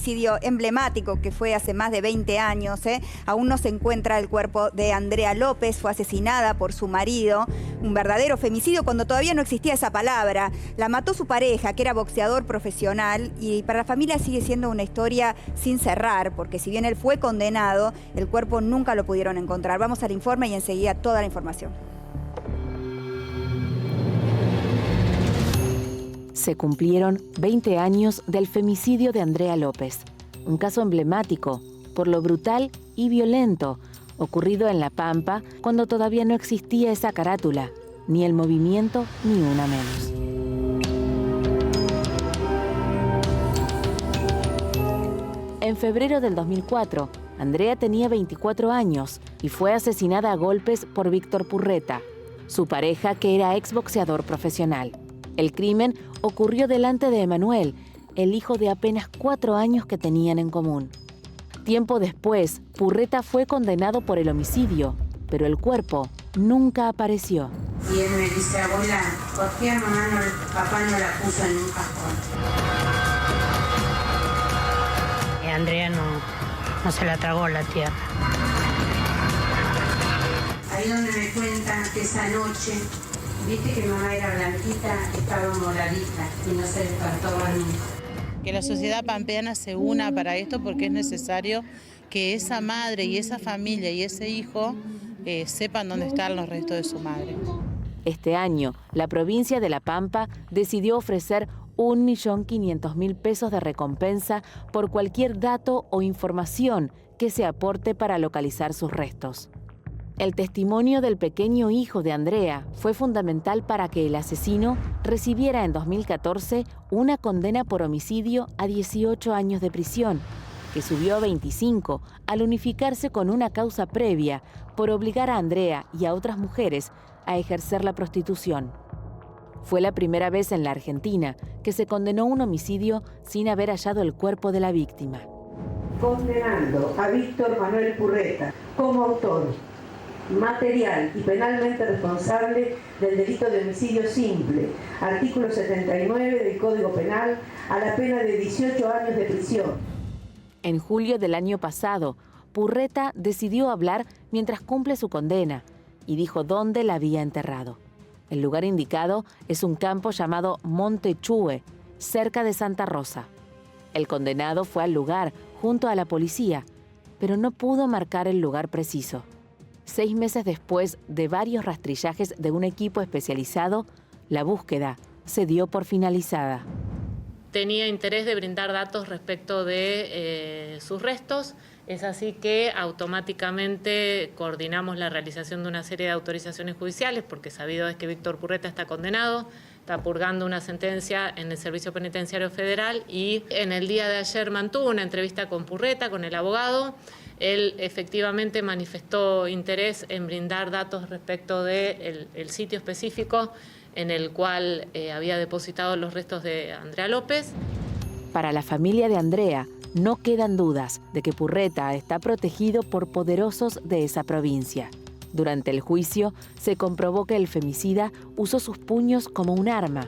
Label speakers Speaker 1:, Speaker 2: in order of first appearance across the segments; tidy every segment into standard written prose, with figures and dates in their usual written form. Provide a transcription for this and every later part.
Speaker 1: femicidio emblemático que fue hace más de 20 años. Aún no se encuentra el cuerpo de Andrea López, fue asesinada por su marido. Un verdadero femicidio cuando todavía no existía esa palabra. La mató su pareja, que era boxeador profesional, y para la familia sigue siendo una historia sin cerrar, porque si bien él fue condenado, el cuerpo nunca lo pudieron encontrar. Vamos al informe y enseguida toda la información.
Speaker 2: Se cumplieron 20 años del femicidio de Andrea López, un caso emblemático por lo brutal y violento ocurrido en La Pampa cuando todavía no existía esa carátula, ni el movimiento ni una menos. En febrero del 2004, Andrea tenía 24 años y fue asesinada a golpes por Víctor Purreta, su pareja que era exboxeador profesional. El crimen ocurrió delante de Emanuel, el hijo de apenas 4 años que tenían en común. Tiempo después, Purreta fue condenado por el homicidio, pero el cuerpo nunca apareció.
Speaker 3: Y él me dice, abuela, ¿por qué a papá no la puso en un cajón?
Speaker 4: Y Andrea no se la tragó la tierra.
Speaker 3: Ahí donde me cuentan que esa noche, viste que mamá era blanquita, estaba moradita y no se despertó nunca.
Speaker 5: Que la sociedad pampeana se una para esto porque es necesario que esa madre y esa familia y ese hijo sepan dónde están los restos de su madre.
Speaker 2: Este año, la provincia de La Pampa decidió ofrecer 1.500.000 pesos de recompensa por cualquier dato o información que se aporte para localizar sus restos. El testimonio del pequeño hijo de Andrea fue fundamental para que el asesino recibiera en 2014 una condena por homicidio a 18 años de prisión, que subió a 25 al unificarse con una causa previa por obligar a Andrea y a otras mujeres a ejercer la prostitución. Fue la primera vez en la Argentina que se condenó un homicidio sin haber hallado el cuerpo de la víctima.
Speaker 6: Condenando a Víctor Manuel Purreta como autor material y penalmente responsable del delito de homicidio simple, artículo 79 del Código Penal, a la pena de 18 años de prisión.
Speaker 2: En julio del año pasado, Purreta decidió hablar mientras cumple su condena y dijo dónde la había enterrado. El lugar indicado es un campo llamado Monte Chue, cerca de Santa Rosa. El condenado fue al lugar junto a la policía, pero no pudo marcar el lugar preciso. 6 meses después de varios rastrillajes de un equipo especializado, la búsqueda se dio por finalizada.
Speaker 7: Tenía interés de brindar datos respecto de sus restos. Es así que automáticamente coordinamos la realización de una serie de autorizaciones judiciales, porque sabido es que Víctor Purreta está condenado, está purgando una sentencia en el Servicio Penitenciario Federal, y en el día de ayer mantuvo una entrevista con Purreta, con el abogado. Él efectivamente manifestó interés en brindar datos respecto del sitio específico en el cual había depositado los restos de Andrea López.
Speaker 2: Para la familia de Andrea, no quedan dudas de que Purreta está protegido por poderosos de esa provincia. Durante el juicio, se comprobó que el femicida usó sus puños como un arma.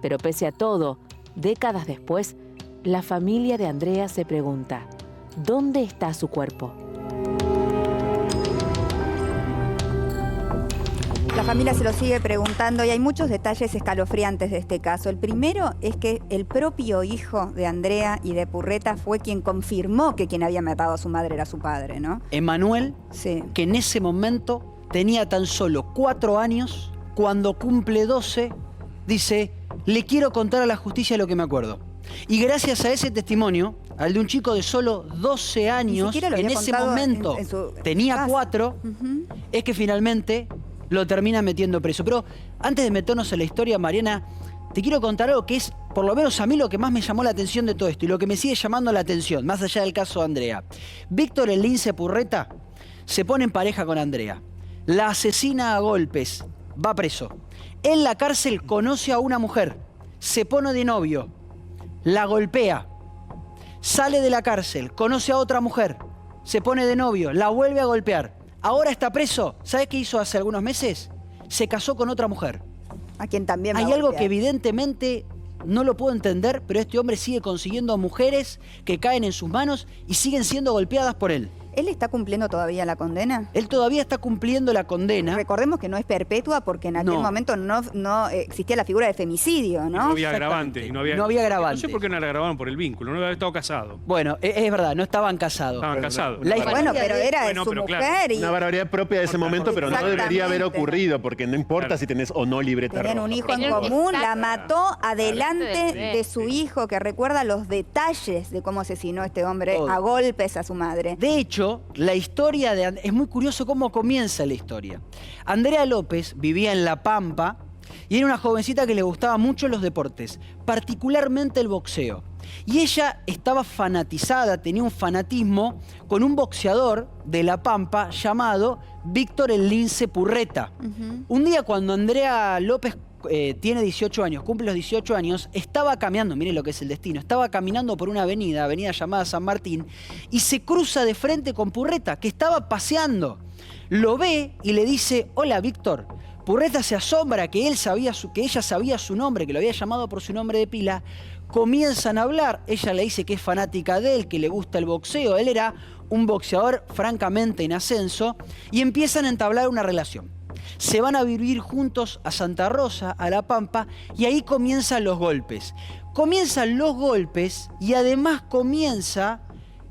Speaker 2: Pero pese a todo, décadas después, la familia de Andrea se pregunta, ¿dónde está su cuerpo?
Speaker 1: La familia se lo sigue preguntando y hay muchos detalles escalofriantes de este caso. El primero es que el propio hijo de Andrea y de Purreta fue quien confirmó que quien había matado a su madre era su padre, ¿no?
Speaker 8: Emanuel,
Speaker 1: sí,
Speaker 8: que en ese momento tenía tan solo 4 años, cuando cumple 12, dice, le quiero contar a la justicia lo que me acuerdo. Y gracias a ese testimonio, al de un chico de solo 12 años, en ese momento tenía 4, es que finalmente lo termina metiendo preso. Pero antes de meternos en la historia, Mariana, te quiero contar algo que es, por lo menos a mí, lo que más me llamó la atención de todo esto y lo que me sigue llamando la atención, más allá del caso de Andrea. Víctor el Lince Purreta se pone en pareja con Andrea, la asesina a golpes, va preso. En la cárcel conoce a una mujer, se pone de novio, la golpea, sale de la cárcel, conoce a otra mujer, se pone de novio, la vuelve a golpear. Ahora está preso. ¿Sabes qué hizo hace algunos meses? Se casó con otra mujer.
Speaker 1: A quien también
Speaker 8: hay algo que evidentemente no lo puedo entender, pero este hombre sigue consiguiendo mujeres que caen en sus manos y siguen siendo golpeadas por él.
Speaker 1: ¿Él está cumpliendo todavía la condena?
Speaker 8: Él todavía está cumpliendo la condena.
Speaker 1: Recordemos que no es perpetua porque en aquel momento no existía la figura de femicidio, ¿no?
Speaker 9: No había agravante.
Speaker 8: No había agravante.
Speaker 9: No sé por qué no le agravaron por el vínculo, no había estado casado.
Speaker 8: Bueno, es verdad, no estaban casados.
Speaker 9: Estaban casados.
Speaker 1: Bueno, pero era de su mujer. Y...
Speaker 10: Una barbaridad propia de ese momento, pero no debería haber ocurrido, porque no importa si tenés o no libreta roja.
Speaker 1: Tenían un hijo en común, la mató adelante de su hijo, que recuerda los detalles de cómo asesinó a este hombre a golpes a su madre.
Speaker 8: De hecho, la historia es muy curioso cómo comienza la historia. Andrea López vivía en La Pampa y era una jovencita que le gustaba mucho los deportes, particularmente el boxeo. Y ella estaba fanatizada, tenía un fanatismo con un boxeador de La Pampa llamado Víctor el Lince Purreta. Un día cuando Andrea López tiene 18 años, cumple los 18 años, estaba caminando, miren lo que es el destino, estaba caminando por una avenida llamada San Martín, y se cruza de frente con Purreta, que estaba paseando. Lo ve y le dice: hola, Víctor. Purreta se asombra que ella sabía su nombre, que lo había llamado por su nombre de pila. Comienzan a hablar, ella le dice que es fanática de él, que le gusta el boxeo, él era un boxeador francamente en ascenso, y empiezan a entablar una relación. Se van a vivir juntos a Santa Rosa, a La Pampa, y ahí comienzan los golpes. Comienzan los golpes y además comienza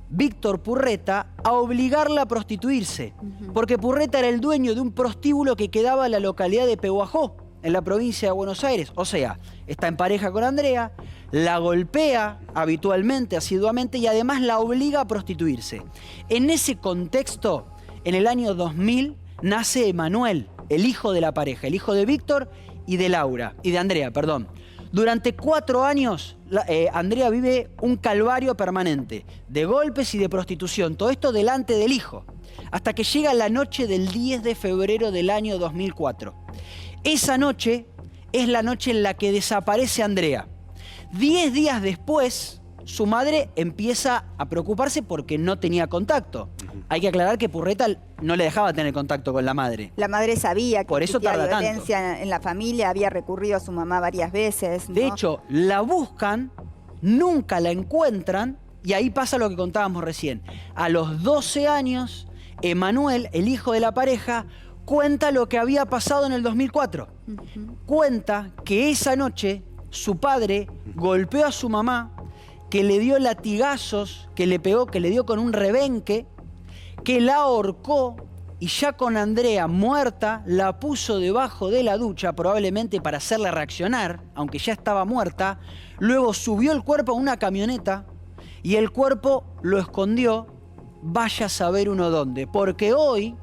Speaker 8: Víctor Purreta a obligarla a prostituirse, porque Purreta era el dueño de un prostíbulo que quedaba en la localidad de Pehuajó, en la provincia de Buenos Aires. O sea, está en pareja con Andrea, la golpea habitualmente, asiduamente, y además la obliga a prostituirse. En ese contexto, en el año 2000, nace Emanuel, el hijo de la pareja, el hijo de Víctor y de Andrea, perdón. Durante 4 años, Andrea vive un calvario permanente de golpes y de prostitución, todo esto delante del hijo, hasta que llega la noche del 10 de febrero del año 2004. Esa noche es la noche en la que desaparece Andrea. 10 días después, su madre empieza a preocuparse porque no tenía contacto. Hay que aclarar que Purreta no le dejaba tener contacto con la madre.
Speaker 1: La madre sabía que
Speaker 8: por eso
Speaker 1: existía
Speaker 8: tarda
Speaker 1: violencia
Speaker 8: tanto
Speaker 1: en la familia, había recurrido a su mamá varias veces, ¿no?
Speaker 8: De hecho, la buscan, nunca la encuentran, y ahí pasa lo que contábamos recién. A los 12 años, Emanuel, el hijo de la pareja, cuenta lo que había pasado en el 2004. Cuenta que esa noche su padre golpeó a su mamá, que le dio latigazos, que le pegó, que le dio con un rebenque, que la ahorcó y ya con Andrea muerta la puso debajo de la ducha, probablemente para hacerla reaccionar, aunque ya estaba muerta. Luego subió el cuerpo a una camioneta y el cuerpo lo escondió, vaya a saber uno dónde, porque hoy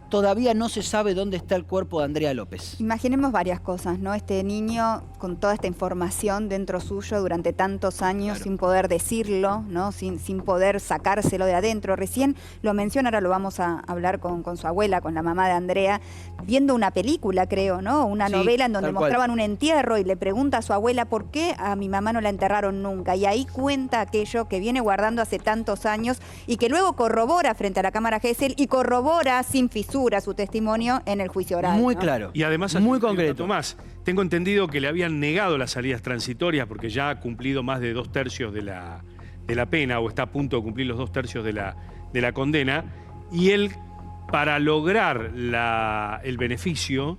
Speaker 8: todavía no se sabe dónde está el cuerpo de Andrea López.
Speaker 1: Imaginemos varias cosas, ¿no? Este niño con toda esta información dentro suyo durante tantos años, sin poder decirlo, ¿no? Sin poder sacárselo de adentro. Recién lo menciona, ahora lo vamos a hablar con su abuela, con la mamá de Andrea, viendo una película, creo, ¿no? Una novela en donde mostraban un entierro y le pregunta a su abuela por qué a mi mamá no la enterraron nunca. Y ahí cuenta aquello que viene guardando hace tantos años y que luego corrobora frente a la cámara Gesell y corrobora sin fisura su testimonio en el juicio oral.
Speaker 8: Muy
Speaker 1: ¿no?
Speaker 8: claro.
Speaker 9: Y además,
Speaker 8: muy concreto.
Speaker 9: Tomás, tengo entendido que le habían negado las salidas transitorias porque ya ha cumplido más de 2/3 de la pena, o está a punto de cumplir los 2/3 de la condena, y él, para lograr el beneficio,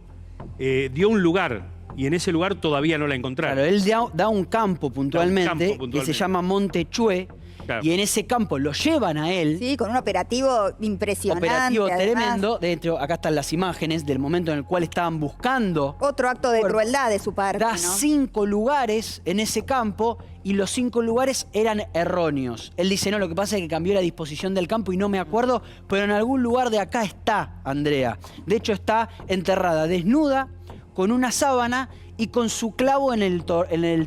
Speaker 9: dio un lugar, y en ese lugar todavía no la encontraron.
Speaker 8: Claro, él da un campo puntualmente, que se llama Monte Chué. Claro. Y en ese campo lo llevan a él.
Speaker 1: Sí, con un operativo impresionante.
Speaker 8: Operativo
Speaker 1: además.
Speaker 8: tremendo. De hecho, acá están las imágenes del momento en el cual estaban buscando.
Speaker 1: Otro acto de crueldad de su parte,
Speaker 8: Da
Speaker 1: ¿no?
Speaker 8: 5 lugares en ese campo y los 5 lugares eran erróneos. Él dice, no, lo que pasa es que cambió la disposición del campo y no me acuerdo, pero en algún lugar de acá está Andrea. De hecho, está enterrada desnuda, con una sábana y con su clavo en el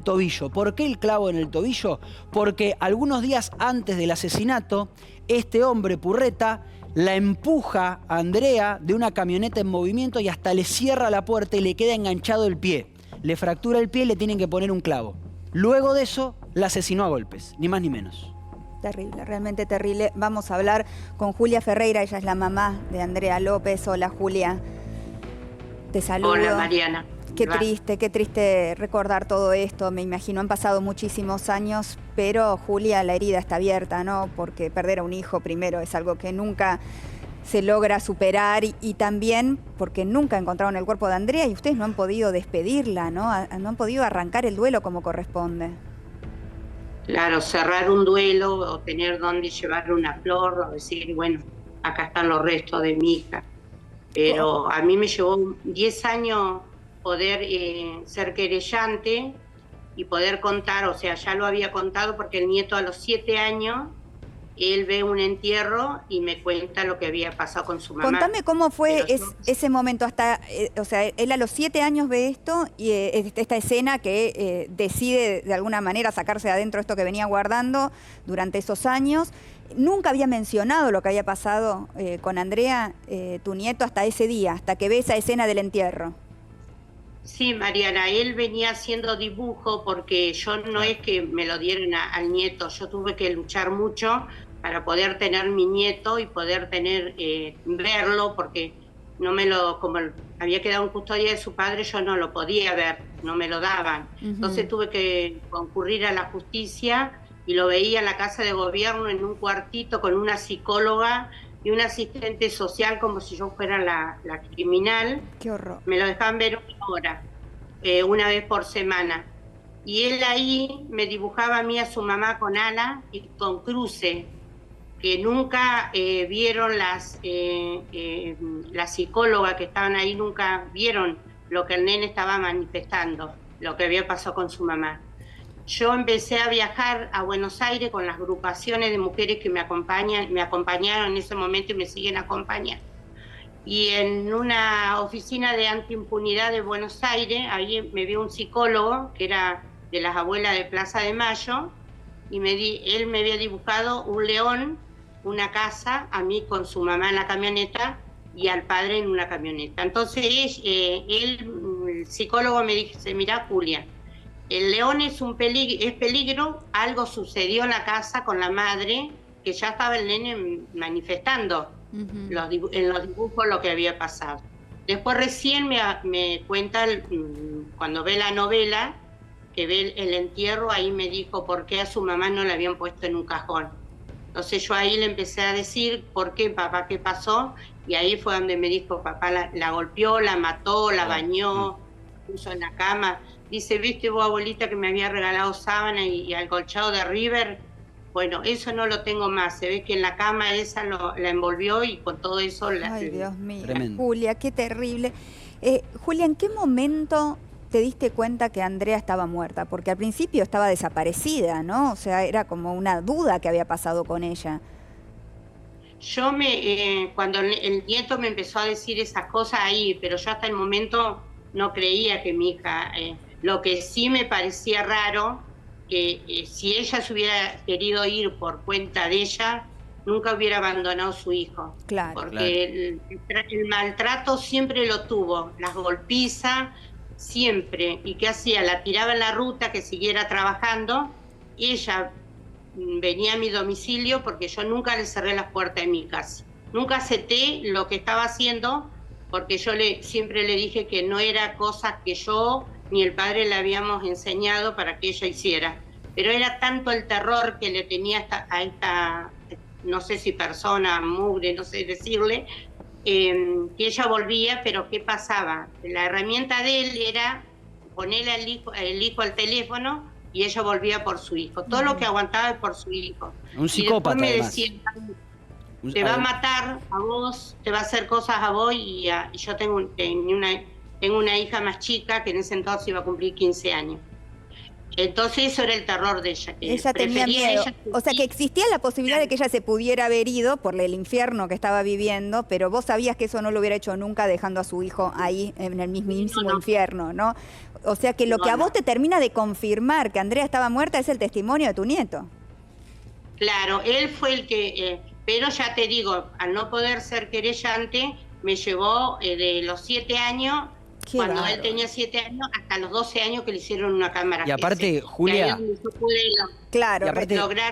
Speaker 8: tobillo. ¿Por qué el clavo en el tobillo? Porque algunos días antes del asesinato, este hombre, Purreta, la empuja a Andrea de una camioneta en movimiento y hasta le cierra la puerta y le queda enganchado el pie. Le fractura el pie y le tienen que poner un clavo. Luego de eso, la asesinó a golpes, ni más ni menos.
Speaker 1: Terrible, realmente terrible. Vamos a hablar con Julia Ferreira, ella es la mamá de Andrea López. Hola, Julia. Te saludo.
Speaker 11: Hola, Mariana.
Speaker 1: qué triste recordar todo esto. Me imagino, han pasado muchísimos años, pero Julia, la herida está abierta, ¿no? Porque perder a un hijo primero es algo que nunca se logra superar y también porque nunca encontraron el cuerpo de Andrea y ustedes no han podido despedirla, ¿no? No han podido arrancar el duelo como corresponde.
Speaker 3: Claro, cerrar un duelo o tener donde llevarle una flor o decir, bueno, acá están los restos de mi hija. Pero a mí me llevó 10 años poder ser querellante y poder contar, o sea, ya lo había contado porque el nieto a los 7 años, él ve un entierro y me cuenta lo que había pasado con su mamá.
Speaker 1: Contame cómo fue ese momento hasta, o sea, él a los 7 años ve esto y esta escena que decide de alguna manera sacarse de adentro esto que venía guardando durante esos años. Nunca había mencionado lo que había pasado con Andrea, tu nieto, hasta ese día, hasta que ve esa escena del entierro.
Speaker 3: Sí, Mariana, él venía haciendo dibujo porque yo no es que me lo dieron al nieto, yo tuve que luchar mucho para poder tener mi nieto y poder tener verlo, porque no me lo, como había quedado en custodia de su padre, yo no lo podía ver, no me lo daban. Entonces tuve que concurrir a la justicia y lo veía en la casa de gobierno en un cuartito con una psicóloga y un asistente social como si yo fuera la criminal.
Speaker 1: Qué horror.
Speaker 3: Me lo dejaban ver 1 hora, una vez por semana. Y él ahí me dibujaba a mí a su mamá con ala y con cruce, que nunca vieron la psicóloga que estaban ahí, nunca vieron lo que el nene estaba manifestando, lo que había pasado con su mamá. Yo empecé a viajar a Buenos Aires con las agrupaciones de mujeres que me acompañaron en ese momento y me siguen acompañando. Y en una oficina de antiimpunidad de Buenos Aires, ahí me vio un psicólogo que era de las abuelas de Plaza de Mayo, y él me había dibujado un león, una casa, a mí con su mamá en la camioneta y al padre en una camioneta. Entonces el psicólogo me dice, mirá Julia, el león es peligro, algo sucedió en la casa con la madre, que ya estaba el nene manifestando en los dibujos lo que había pasado. Después recién me cuenta, cuando ve la novela, que ve el entierro, ahí me dijo por qué a su mamá no la habían puesto en un cajón. Entonces yo ahí le empecé a decir, ¿por qué, papá, qué pasó? Y ahí fue donde me dijo, papá la golpeó, la mató, la bañó, puso en la cama. Dice, ¿viste vos, abuelita, que me había regalado sábana y acolchado de River? Bueno, eso no lo tengo más. Se ve que en la cama esa la envolvió y con todo eso
Speaker 1: Ay, Dios mío.
Speaker 8: Tremendo.
Speaker 1: Julia, qué terrible. Julia, ¿en qué momento te diste cuenta que Andrea estaba muerta? Porque al principio estaba desaparecida, ¿no? O sea, era como una duda que había pasado con ella.
Speaker 3: Yo cuando el nieto me empezó a decir esas cosas ahí, pero yo hasta el momento no creía que mi hija... Lo que sí me parecía raro, que si ella se hubiera querido ir por cuenta de ella, nunca hubiera abandonado a su hijo.
Speaker 1: Claro.
Speaker 3: Porque el maltrato siempre lo tuvo, las golpizas siempre. ¿Y qué hacía? La tiraba en la ruta, que siguiera trabajando, y ella venía a mi domicilio porque yo nunca le cerré las puertas de mi casa. Nunca acepté lo que estaba haciendo, porque yo siempre le dije que no era cosa que yo ni el padre le habíamos enseñado para que ella hiciera. Pero era tanto el terror que le tenía a esta, no sé si persona, mugre, no sé decirle, que ella volvía, pero ¿qué pasaba? La herramienta de él era ponerle al hijo al teléfono y ella volvía por su hijo. Todo lo que aguantaba es por su hijo.
Speaker 8: Un psicópata,
Speaker 3: y después me
Speaker 8: además.
Speaker 3: decía, te va a matar a vos, te va a hacer cosas a vos y yo tengo una hija más chica que en ese entonces iba a cumplir 15 años. Entonces eso era el terror de ella.
Speaker 1: Ella tenía miedo. O sea que existía la posibilidad de que ella se pudiera haber ido por el infierno que estaba viviendo, pero vos sabías que eso no lo hubiera hecho nunca dejando a su hijo ahí en el mismísimo infierno, ¿no? O sea que lo que a vos te termina de confirmar que Andrea estaba muerta es el testimonio de tu nieto.
Speaker 3: Claro, él fue el que... pero ya te digo, al no poder ser querellante, me llevó de los 7 años... Cuando él tenía 7 años, hasta los 12 años que le hicieron una cámara.
Speaker 8: Y aparte, Julia...
Speaker 1: Claro,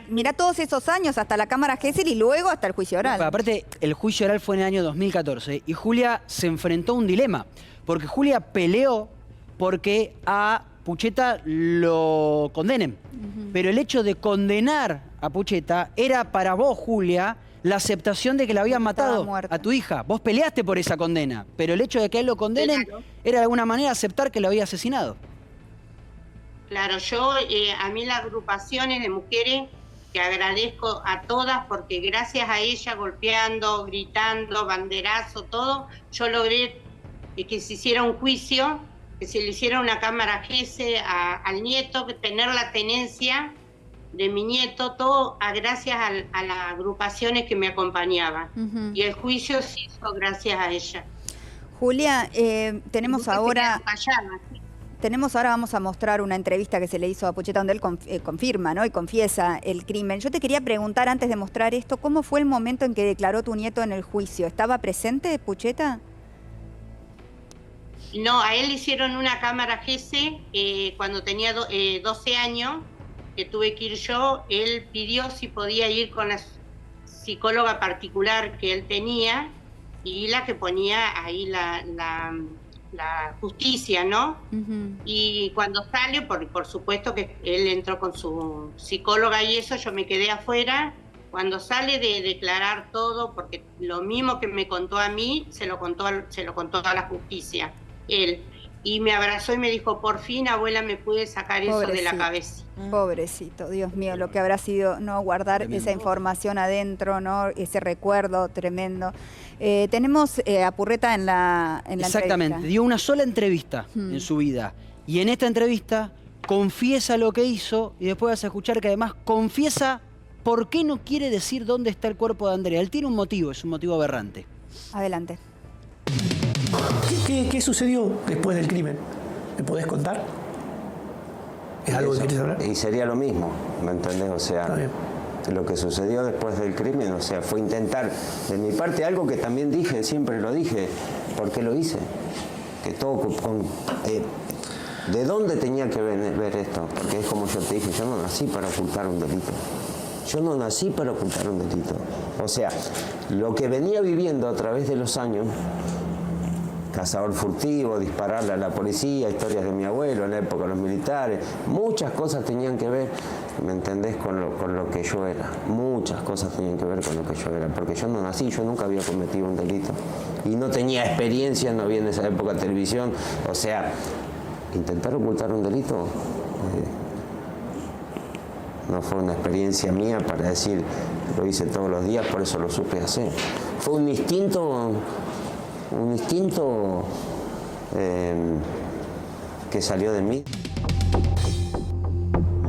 Speaker 1: mirá todos esos años, hasta la cámara Gesell y luego hasta el juicio oral.
Speaker 8: No, aparte, el juicio oral fue en el año 2014 y Julia se enfrentó a un dilema, porque Julia peleó porque a Pucheta lo condenen. Pero el hecho de condenar a Pucheta era para vos, Julia, la aceptación de que la habían matado a tu hija. Vos peleaste por esa condena, pero el hecho de que a él lo condenen era de alguna manera aceptar que lo había asesinado.
Speaker 3: Claro, yo, a mí las agrupaciones de mujeres, que agradezco a todas, porque gracias a ella, golpeando, gritando, banderazo, todo, yo logré que se hiciera un juicio, que se le hiciera una cámara GESE al nieto, tener la tenencia de mi nieto, todo gracias a las agrupaciones que me acompañaban. Y el juicio se hizo gracias a ella.
Speaker 1: Julia, tenemos ahora, vamos a mostrar una entrevista que se le hizo a Pucheta donde él confirma, ¿no? Y confiesa el crimen. Yo te quería preguntar, antes de mostrar esto, ¿cómo fue el momento en que declaró tu nieto en el juicio? ¿Estaba presente Pucheta?
Speaker 3: No, a él le hicieron una cámara GESE cuando tenía 12 años, que tuve que ir yo. Él pidió si podía ir con la psicóloga particular que él tenía y la que ponía ahí la justicia, ¿no? Y cuando sale, por supuesto que él entró con su psicóloga y eso, yo me quedé afuera. Cuando sale de declarar todo, porque lo mismo que me contó a mí, se lo contó a la justicia, él. Y me abrazó y me dijo, por fin, abuela, me pude sacar eso de la cabeza.
Speaker 1: Pobrecito, Dios mío, lo que habrá sido no guardar esa información adentro, ¿no? Ese recuerdo tremendo. Tenemos a Purreta en la
Speaker 8: Exactamente,
Speaker 1: entrevista.
Speaker 8: dio una sola entrevista en su vida. Y en esta entrevista confiesa lo que hizo y después vas a escuchar que además confiesa por qué no quiere decir dónde está el cuerpo de Andrea. Él tiene un motivo, es un motivo aberrante.
Speaker 1: Adelante.
Speaker 11: ¿Qué sucedió después del crimen? ¿Me podés contar? ¿Es algo que querés hablar?
Speaker 12: Y sería lo mismo, ¿me entendés? O sea, lo que sucedió después del crimen, o sea, fue intentar, de mi parte, algo que también dije, siempre lo dije, ¿por qué lo hice? Que todo ¿de dónde tenía que ver esto? Porque es como yo te dije, yo no nací para ocultar un delito. Yo no nací para ocultar un delito. O sea, lo que venía viviendo a través de los años, cazador furtivo, dispararle a la policía, historias de mi abuelo en la época de los militares, muchas cosas tenían que ver, ¿me entendés?, con lo que yo era. Muchas cosas tenían que ver con lo que yo era, porque yo no nací, yo nunca había cometido un delito. Y no tenía experiencia, no había en esa época televisión. O sea, intentar ocultar un delito no fue una experiencia mía para decir, lo hice todos los días, por eso lo supe hacer. Fue un instinto que salió de mí.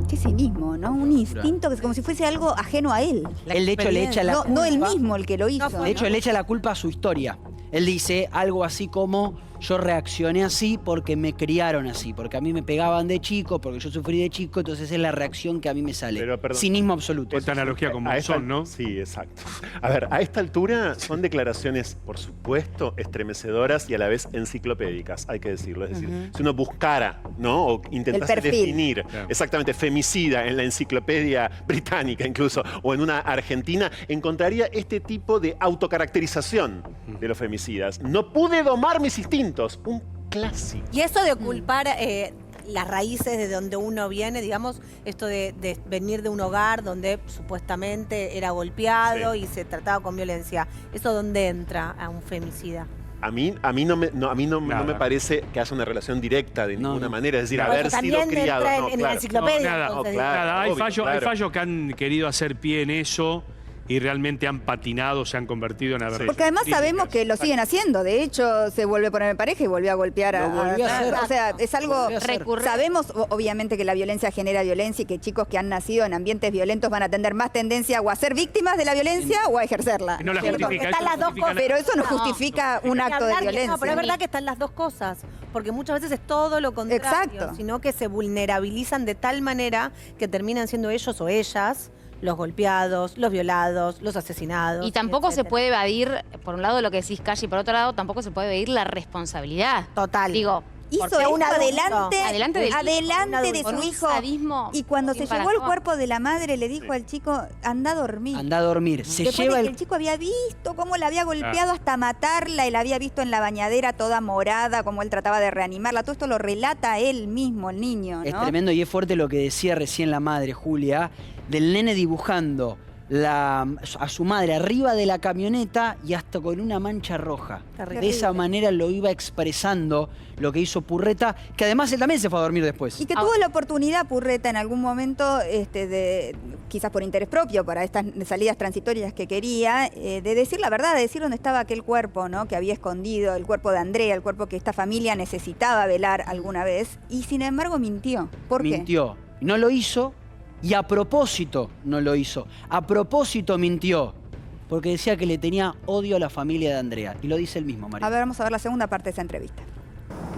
Speaker 1: Qué cinismo, ¿no? Un instinto que es como si fuese algo ajeno a él.
Speaker 8: Él de hecho le echa la culpa.
Speaker 1: No él mismo el que lo hizo.
Speaker 8: De hecho, le echa la culpa a su historia. Él dice algo así como, yo reaccioné así porque me criaron así, porque a mí me pegaban de chico, porque yo sufrí de chico, entonces es la reacción que a mí me sale.
Speaker 10: Pero, perdón,
Speaker 8: cinismo absoluto.
Speaker 9: Esta analogía con Monzón, ¿no?
Speaker 10: Sí, exacto. A ver, a esta altura son declaraciones, por supuesto, estremecedoras y a la vez enciclopédicas, hay que decirlo. Es decir, si uno buscara, ¿no?, o intentase definir exactamente femicida en la enciclopedia británica incluso, o en una argentina, encontraría este tipo de autocaracterización de los femicidas. No pude domar mis instintos. Un clásico.
Speaker 13: Y eso de culpar las raíces de donde uno viene, digamos, esto de venir de un hogar donde supuestamente era golpeado y se trataba con violencia, ¿eso dónde entra a un femicida?
Speaker 10: A mí no me parece que haya una relación directa de ninguna manera, es decir, haber sido criado.
Speaker 13: En la enciclopedia.
Speaker 9: Hay fallos que han querido hacer pie en eso y realmente han patinado, se han convertido en aberraciones.
Speaker 1: Porque además sabemos que lo siguen haciendo. De hecho, se vuelve a poner en pareja y volvió a golpear o sea, es algo recurrente. Sabemos, obviamente, que la violencia genera violencia y que chicos que han nacido en ambientes violentos van a tener más tendencia o a ser víctimas de la violencia o a ejercerla.
Speaker 9: No la justifica.
Speaker 13: Están las dos cosas.
Speaker 1: Pero eso no justifica un acto de violencia.
Speaker 13: No, pero es verdad que están las dos cosas. Porque muchas veces es todo lo contrario. Sino que se vulnerabilizan de tal manera que terminan siendo ellos o ellas los golpeados, los violados, los asesinados.
Speaker 14: Y tampoco se puede evadir, por un lado lo que decís, Calle, y por otro lado tampoco se puede evadir la responsabilidad.
Speaker 13: Total.
Speaker 14: Digo,
Speaker 1: hizo
Speaker 13: Porque
Speaker 1: esto
Speaker 13: un adulto.
Speaker 1: adelante de su hijo. Y cuando se llevó el cuerpo de la madre, le dijo al chico, anda a dormir.
Speaker 8: Anda a dormir. Se
Speaker 1: Después
Speaker 8: lleva
Speaker 1: de que el chico había visto cómo la había golpeado hasta matarla, y la había visto en la bañadera toda morada, como él trataba de reanimarla. Todo esto lo relata él mismo, el niño, ¿no?
Speaker 8: Es tremendo y es fuerte lo que decía recién la madre, Julia, del nene dibujando a su madre arriba de la camioneta y hasta con una mancha roja.
Speaker 1: Terrible.
Speaker 8: De esa manera lo iba expresando lo que hizo Purreta, que además él también se fue a dormir después.
Speaker 1: Y que tuvo la oportunidad, Purreta, en algún momento, quizás por interés propio, para estas salidas transitorias que quería, de decir la verdad, de decir dónde estaba aquel cuerpo, ¿no?, que había escondido, el cuerpo de Andrea, el cuerpo que esta familia necesitaba velar alguna vez, y sin embargo mintió. ¿Por qué?
Speaker 8: Mintió. No lo hizo. Y a propósito no lo hizo. A propósito mintió. Porque decía que le tenía odio a la familia de Andrea. Y lo dice él mismo, María.
Speaker 1: A ver, vamos a ver la segunda parte de esa entrevista.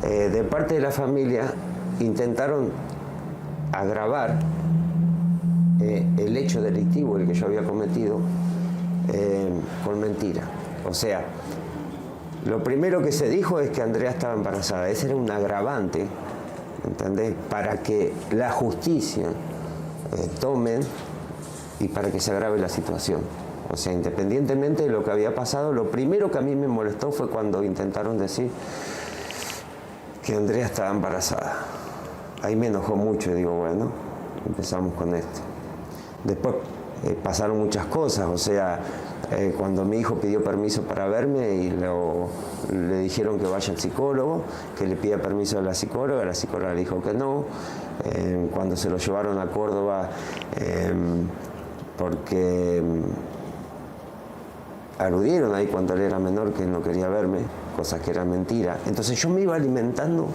Speaker 12: De parte de la familia intentaron agravar el hecho delictivo, el que yo había cometido, con mentira. O sea, lo primero que se dijo es que Andrea estaba embarazada. Ese era un agravante, ¿entendés? Para que la justicia tomen y para que se agrave la situación. O sea, independientemente de lo que había pasado, lo primero que a mí me molestó fue cuando intentaron decir que Andrea estaba embarazada. Ahí me enojó mucho y digo, bueno, empezamos con esto. Después pasaron muchas cosas, o sea, cuando mi hijo pidió permiso para verme y le dijeron que vaya al psicólogo, que le pida permiso a la psicóloga le dijo que no. Cuando se lo llevaron a Córdoba, porque aludieron ahí cuando él era menor que él no quería verme, cosas que eran mentiras. Entonces yo me iba alimentando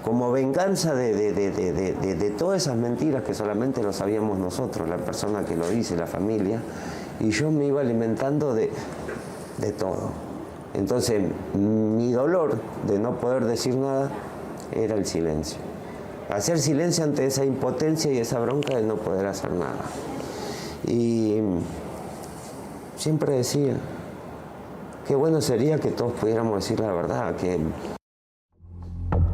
Speaker 12: como venganza de todas esas mentiras que solamente lo sabíamos nosotros, la persona que lo dice, la familia, y yo me iba alimentando de todo. Entonces mi dolor de no poder decir nada era el silencio. Hacer silencio ante esa impotencia y esa bronca de no poder hacer nada. Y siempre decía, qué bueno sería que todos pudiéramos decir la verdad, que...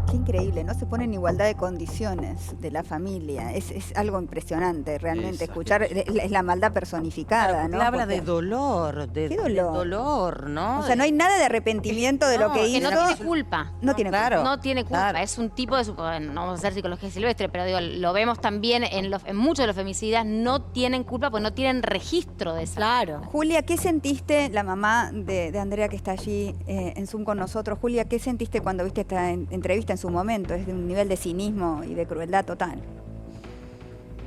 Speaker 1: Qué increíble, ¿no? Se pone en igualdad de condiciones de la familia. Es algo impresionante, realmente. Escuchar, es la maldad personificada, ¿no?
Speaker 14: Habla de dolor,
Speaker 1: ¿Qué dolor?
Speaker 14: de dolor, ¿no?
Speaker 1: O sea, no hay nada de arrepentimiento de lo que hizo.
Speaker 15: Que no tiene culpa.
Speaker 1: No tiene culpa.
Speaker 15: No tiene culpa. Es un tipo de... Bueno, no vamos a hacer psicología silvestre, pero digo, lo vemos también en muchos de los femicidas, no tienen culpa porque no tienen registro de eso.
Speaker 1: Claro. Julia, ¿qué sentiste, la mamá de Andrea que está allí en Zoom con nosotros? Julia, ¿qué sentiste cuando viste esta entrevista en su momento? Es de un nivel de cinismo y de crueldad total.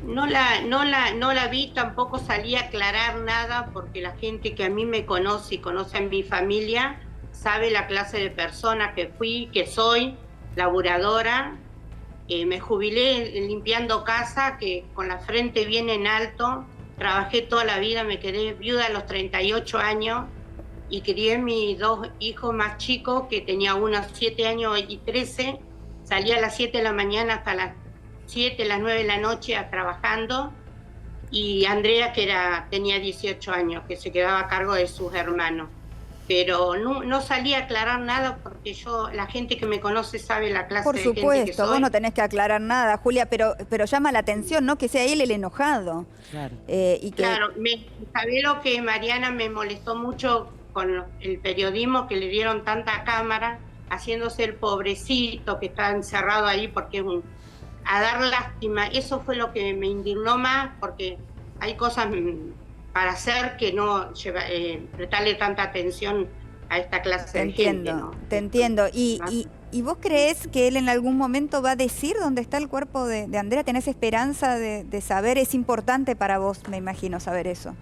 Speaker 3: No la vi, tampoco salí a aclarar nada, porque la gente que a mí me conoce y conoce a mi familia sabe la clase de persona que fui, que soy, laburadora. Me jubilé limpiando casa, que con la frente bien en alto. Trabajé toda la vida, me quedé viuda a los 38 años y crié mis dos hijos más chicos, que tenía uno 7 años y 13. Salía a las 7 de la mañana hasta las 7, las 9 de la noche trabajando. Y Andrea, que tenía 18 años, que se quedaba a cargo de sus hermanos. Pero no salí a aclarar nada porque la gente que me conoce sabe la clase de gente que soy.
Speaker 1: Por supuesto, vos no tenés que aclarar nada, Julia, pero llama la atención, ¿no? Que sea él el enojado.
Speaker 8: Claro.
Speaker 3: Claro, ¿sabés lo que, Mariana, me molestó mucho con el periodismo, que le dieron tanta cámara, haciéndose el pobrecito que está encerrado ahí porque a dar lástima? Eso fue lo que me indignó más, porque hay cosas para hacer que no prestarle tanta atención a esta clase de gente, ¿no?
Speaker 1: Te entiendo. ¿Y vos creés que él en algún momento va a decir dónde está el cuerpo de Andrea? ¿Tenés esperanza de saber? Es importante para vos, me imagino, saber eso.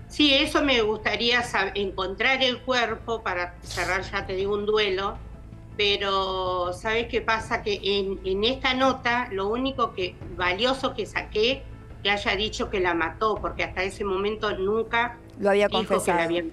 Speaker 3: Sí, eso me gustaría encontrar el cuerpo para cerrar, ya te digo, un duelo, pero ¿sabes qué pasa? Que en esta nota lo único valioso que saqué, que haya dicho que la mató, porque hasta ese momento nunca
Speaker 1: lo había
Speaker 3: dijo
Speaker 1: confesado.
Speaker 3: que la había...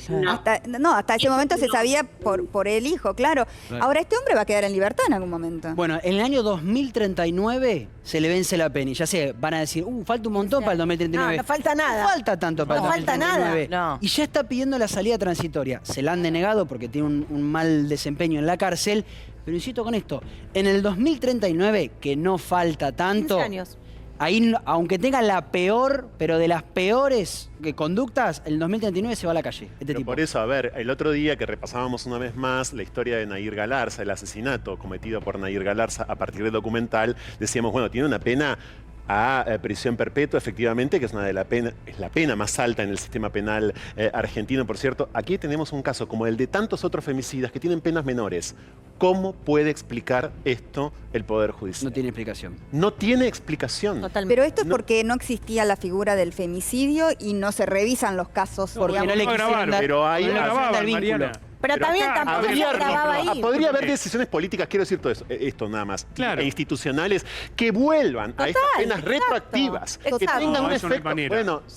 Speaker 1: No. Hasta ese momento se sabía por el hijo, claro. Ahora, este hombre va a quedar en libertad en algún momento.
Speaker 8: Bueno, en el año 2039 se le vence la pena. Y ya sé, van a decir, falta un montón para el 2039.
Speaker 13: No falta nada.
Speaker 8: No falta tanto para el 2039.
Speaker 13: Nada.
Speaker 8: Y ya está pidiendo la salida transitoria. Se la han denegado porque tiene un mal desempeño en la cárcel. Pero insisto con esto, en el 2039, que no falta tanto...
Speaker 13: 15 años.
Speaker 8: Ahí, aunque tenga la peor, pero de las peores conductas, en el 2039 se va a la calle.
Speaker 10: Por eso, a ver, el otro día que repasábamos una vez más la historia de Nahir Galarza, el asesinato cometido por Nahir Galarza a partir del documental, decíamos, bueno, tiene una pena a prisión perpetua, efectivamente, que es la pena más alta en el sistema penal argentino, por cierto. Aquí tenemos un caso como el de tantos otros femicidas que tienen penas menores. ¿Cómo puede explicar esto el Poder Judicial?
Speaker 8: No tiene explicación.
Speaker 10: No tiene explicación.
Speaker 1: Totalmente. Pero esto es porque no existía la figura del femicidio y no se revisan los casos.
Speaker 8: Porque no le quisieron dar,
Speaker 10: pero ahí
Speaker 8: el vínculo.
Speaker 13: Pero también tampoco se grababa ahí.
Speaker 10: Podría haber decisiones políticas, quiero decir todo eso, esto nada más, e institucionales, que vuelvan a estas penas retroactivas, que tengan un efecto.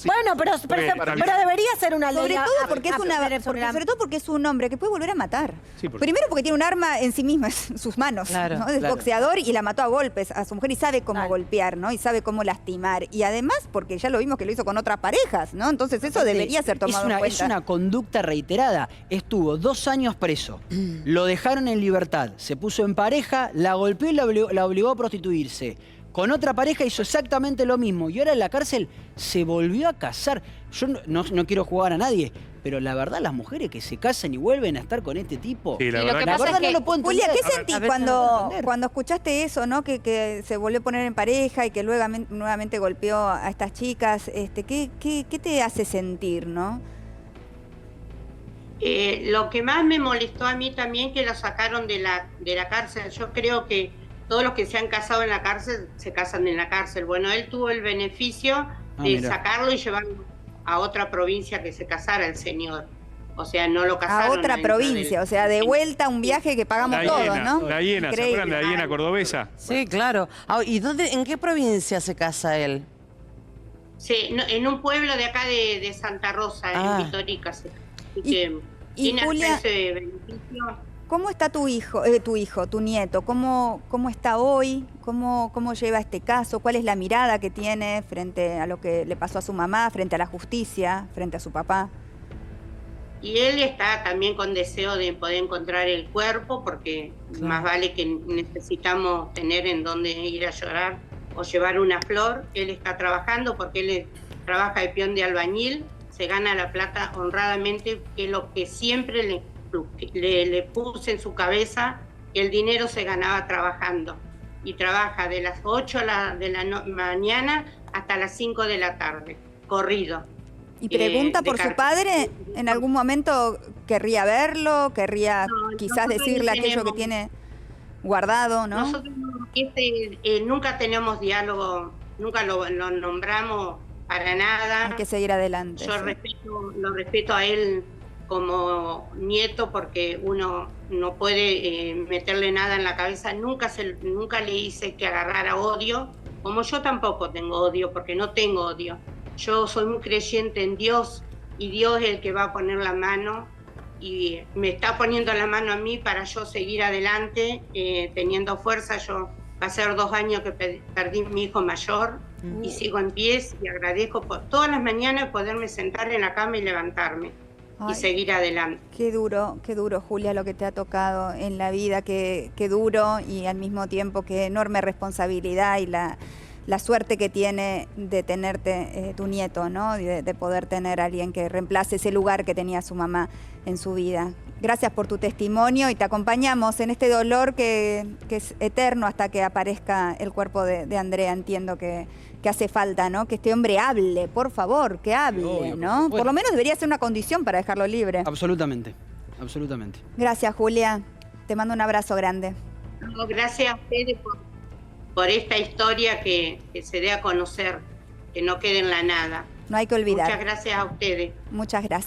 Speaker 10: Bueno,
Speaker 13: pero debería ser una ley.
Speaker 1: Sobre todo porque es un hombre que puede volver a matar. Primero porque tiene un arma en sí mismo, en sus manos, ¿no? Es boxeador y la mató a golpes a su mujer y sabe cómo golpear, ¿no? Y sabe cómo lastimar. Y además porque ya lo vimos que lo hizo con otras parejas, ¿no? Entonces eso debería ser tomado en cuenta.
Speaker 8: Es una conducta reiterada. Estuvo 2 años preso, lo dejaron en libertad, se puso en pareja, la golpeó y la obligó a prostituirse. Con otra pareja hizo exactamente lo mismo y ahora en la cárcel se volvió a casar. Yo no quiero jugar a nadie, pero la verdad las mujeres que se casan y vuelven a estar con este tipo, la verdad no lo puedo entender.
Speaker 1: Julia, ¿qué sentís cuando escuchaste eso, ¿no? Que se volvió a poner en pareja y que luego nuevamente golpeó a estas chicas? ¿Qué te hace sentir, no?
Speaker 3: Lo que más me molestó a mí también que lo sacaron de la cárcel. Yo creo que todos los que se han casado en la cárcel se casan en la cárcel. Bueno, él tuvo el beneficio de sacarlo y llevarlo a otra provincia que se casara el señor. O sea, no lo casaron.
Speaker 1: A otra provincia, o sea, de vuelta a un viaje que pagamos todos, ¿no?
Speaker 9: La hiena, ¿se acuerdan de la hiena cordobesa?
Speaker 14: Sí, claro. ¿Y en qué provincia se casa él?
Speaker 3: Sí, en un pueblo de acá de Santa Rosa, en Vitorica.
Speaker 1: Y Julia, ¿cómo está tu nieto? ¿Cómo está hoy? ¿Cómo lleva este caso? ¿Cuál es la mirada que tiene frente a lo que le pasó a su mamá, frente a la justicia, frente a su papá?
Speaker 3: Y él está también con deseo de poder encontrar el cuerpo, porque más vale que necesitamos tener en dónde ir a llorar o llevar una flor. Él está trabajando porque él trabaja de peón de albañil. Se gana la plata honradamente, que es lo que siempre le puse en su cabeza, que el dinero se ganaba trabajando. Y trabaja de las 8 de la mañana hasta las 5 de la tarde, corrido.
Speaker 1: ¿Y pregunta por su padre? ¿En algún momento querría verlo? ¿Querría quizás decirle aquello que tiene guardado, no?
Speaker 3: Nosotros nunca tenemos diálogo, nunca lo nombramos para nada.
Speaker 1: Hay que seguir adelante.
Speaker 3: Yo lo respeto a él como nieto porque uno no puede meterle nada en la cabeza. Nunca le hice que agarrara odio, como yo tampoco tengo odio, porque no tengo odio. Yo soy muy creyente en Dios y Dios es el que va a poner la mano y me está poniendo la mano a mí para yo seguir adelante teniendo fuerza. Yo va a ser 2 años que perdí a mi hijo mayor y sigo en pies y agradezco por todas las mañanas poderme sentar en la cama y levantarme y seguir adelante.
Speaker 1: Qué duro, Julia, lo que te ha tocado en la vida, qué duro y al mismo tiempo qué enorme responsabilidad y la suerte que tiene de tenerte tu nieto, ¿no? De poder tener a alguien que reemplace ese lugar que tenía su mamá en su vida. Gracias por tu testimonio y te acompañamos en este dolor que es eterno hasta que aparezca el cuerpo de Andrea. Entiendo que hace falta, ¿no? Que este hombre hable, por favor, que hable, ¿no? Por lo menos debería ser una condición para dejarlo libre.
Speaker 8: Absolutamente.
Speaker 1: Gracias, Julia. Te mando un abrazo grande.
Speaker 3: No, gracias a ustedes por esta historia que se dé a conocer, que no quede en la nada.
Speaker 1: No hay que olvidar.
Speaker 3: Muchas gracias a ustedes.
Speaker 1: Muchas gracias.